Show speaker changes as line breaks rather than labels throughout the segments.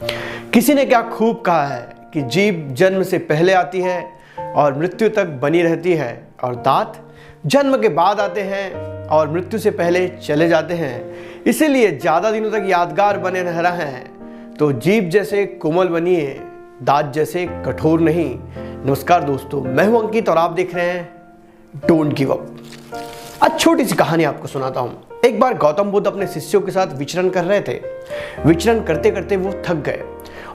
किसी ने क्या खूब कहा है कि जीभ जन्म से पहले आती है और मृत्यु तक बनी रहती है, और दांत जन्म के बाद आते हैं और मृत्यु से पहले चले जाते हैं। इसीलिए ज़्यादा दिनों तक यादगार बने रह रहे हैं तो जीभ जैसे कोमल बनिए, दांत जैसे कठोर नहीं। नमस्कार दोस्तों, मैं हूं अंकित और आप देख रहे हैं डोंट गिव अप। आज छोटी सी कहानी आपको सुनाता हूं। एक बार गौतम बुद्ध अपने शिष्यों के साथ विचरण कर रहे थे। विचरण करते करते वो थक गए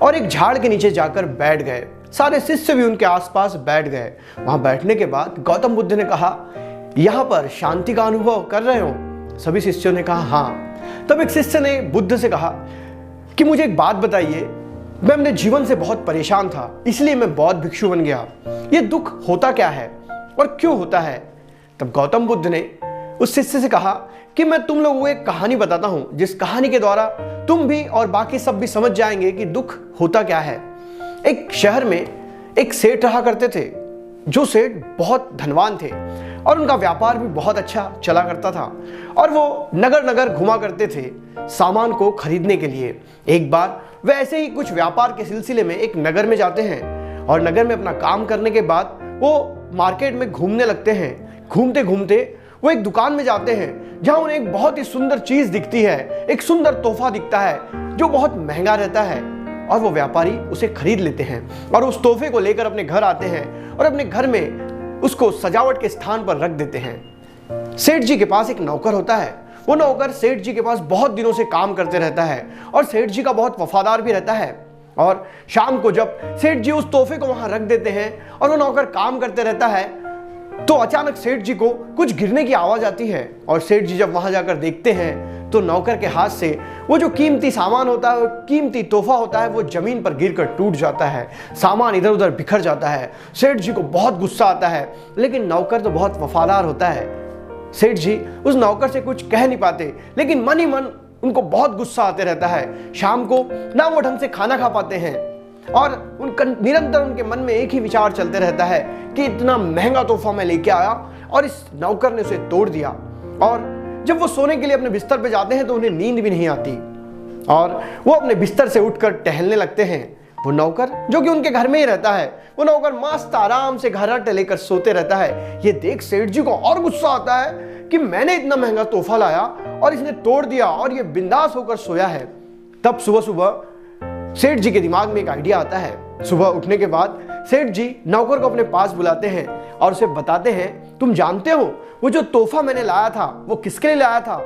और एक झाड़ के नीचे जाकर बैठ गए। सारे शिष्य भी उनके आसपास बैठ गए। वहां बैठने के बाद गौतम बुद्ध ने कहा, यहाँ पर शांति का अनुभव कर रहे हो? सभी शिष्यों ने कहा हाँ। तब एक शिष्य ने बुद्ध से कहा कि मुझे एक बात बताइए, मैं अपने जीवन से बहुत परेशान था, इसलिए मैं बौद्ध भिक्षु बन गया। ये दुख होता क्या है और क्यों होता है? तब गौतम बुद्ध ने उस शिष्य से कहा कि मैं तुम लोगों को एक कहानी बताता हूं, जिस कहानी के द्वारा तुम भी और बाकी सब भी समझ जाएंगे कि दुख होता क्या है। एक शहर में एक सेठ रहा करते थे। जो सेठ बहुत धनवान थे और उनका व्यापार भी बहुत अच्छा चला करता था, और वो नगर नगर घुमा करते थे सामान को खरीदने के लिए। एक बार वे ऐसे ही कुछ व्यापार के सिलसिले में एक नगर में जाते हैं और नगर में अपना काम करने के बाद वो मार्केट में घूमने लगते हैं। घूमते घूमते वो एक दुकान में जाते हैं जहां उन्हें एक बहुत ही सुंदर चीज दिखती है। एक सुंदर तोहफा दिखता है जो बहुत महंगा रहता है, और वो व्यापारी उसे खरीद लेते हैं और उस तोहफे को लेकर अपने घर आते हैं और अपने घर में उसको सजावट के स्थान पर रख देते हैं। सेठ जी के पास एक नौकर होता है। वो नौकर सेठ जी के पास बहुत दिनों से काम करते रहता है और सेठ जी का बहुत वफादार भी रहता है। और शाम को जब सेठ जी उस तोहफे को वहां रख देते हैं और वो नौकर काम करते रहता है, तो अचानक सेठ जी को कुछ गिरने की आवाज आती है। और सेठ जी जब वहां जाकर देखते हैं तो नौकर के हाथ से वो जो कीमती सामान होता है, वो कीमती तोहफा होता है, वो जमीन पर गिरकर टूट जाता है। सामान इधर उधर बिखर जाता है। सेठ जी को बहुत गुस्सा आता है, लेकिन नौकर तो बहुत वफादार होता है। सेठ जी उस नौकर से कुछ कह नहीं पाते, लेकिन मन ही मन उनको बहुत गुस्सा आते रहता है। शाम को ना वो ढंग से खाना खा पाते हैं और उनका निरंतर उनके मन में एक ही विचार चलते रहता है कि इतना महंगा तोहफा मैं लेके आया और इस नौकर ने उसे तोड़ दिया। और जब वो सोने के लिए अपने बिस्तर पे जाते हैं तो उन्हें नींद भी नहीं आती और वो अपने बिस्तर से उठकर टहलने लगते हैं। वो नौकर जो कि उनके घर में ही रहता है, वो नौकर मस्त आराम से घर्राटे लेकर सोते रहता है। ये देख सेठ जी को और गुस्सा आता है कि मैंने इतना महंगा तोहफा लाया और इसने तोड़ दिया और ये बिंदास होकर सोया है। तब सुबह सुबह सेठ जी के दिमाग में एक आइडिया आता है। सुबह उठने के बाद सेठ जी नौकर को अपने पास बुलाते हैं और उसे बताते हैं, तुम जानते हो वो जो तोहफा मैंने लाया था वो किसके लिए लाया था?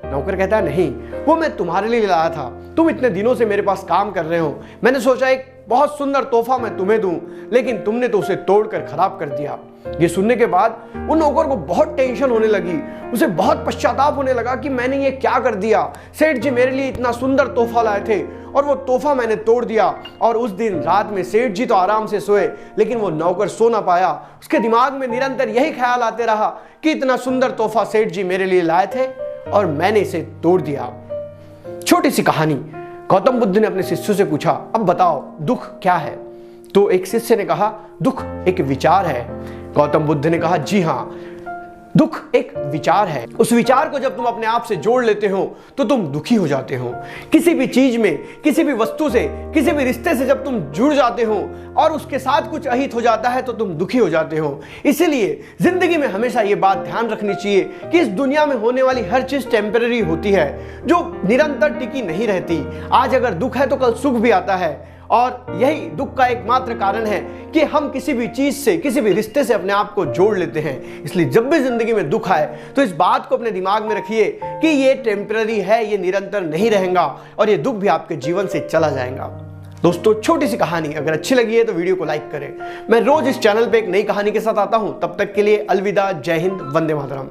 नौकर कहता है, नहीं, वो मैं तुम्हारे लिए लाया था। तुम इतने दिनों से मेरे पास काम कर रहे हो, मैंने सोचा एक बहुत सुंदर तोहफा मैं तुम्हें दूं, लेकिन तुमने तो उसे तोड़कर खराब कर दिया। ये सुनने के बाद उन नौकर को बहुत टेंशन होने लगी। उसे बहुत पश्चाताप होने लगा कि मैंने ये क्या कर दिया। सेठ जी मेरे लिए इतना सुंदर तोहफा लाए थे और वो तोहफा मैंने तोड़ दिया। और उस दिन रात में सेठ जी तो आराम से सोए, लेकिन वो नौकर सो ना पाया। उसके दिमाग में निरंतर यही ख्याल आते रहा कि इतना सुंदर तोहफा सेठ जी मेरे लिए लाए थे और मैंने इसे तोड़ दिया। छोटी सी कहानी। गौतम बुद्ध ने अपने शिष्यों से पूछा, अब बताओ दुख क्या है? तो एक शिष्य ने कहा, दुख एक विचार है। गौतम बुद्ध ने कहा, जी हाँ, दुख एक विचार है। उस विचार को जब तुम अपने आप से जोड़ लेते हो तो तुम दुखी हो जाते हो। किसी भी चीज में, किसी भी वस्तु से, किसी भी रिश्ते से जब तुम जुड़ जाते हो और उसके साथ कुछ अहित हो जाता है तो तुम दुखी हो जाते हो। इसीलिए जिंदगी में हमेशा ये बात ध्यान रखनी चाहिए कि इस दुनिया में होने वाली हर चीज टेम्पररी होती है, जो निरंतर टिकी नहीं रहती। आज अगर दुख है तो कल सुख भी आता है, और यही दुख का एकमात्र कारण है कि हम किसी भी चीज से, किसी भी रिश्ते से अपने आप को जोड़ लेते हैं। इसलिए जब भी जिंदगी में दुख आए तो इस बात को अपने दिमाग में रखिए कि ये टेम्पररी है, ये निरंतर नहीं रहेगा और ये दुख भी आपके जीवन से चला जाएगा। दोस्तों, छोटी सी कहानी अगर अच्छी लगी है तो वीडियो को लाइक करें। मैं रोज इस चैनल पे एक नई कहानी के साथ आता हूं। तब तक के लिए अलविदा, जय हिंद, वंदे मातरम।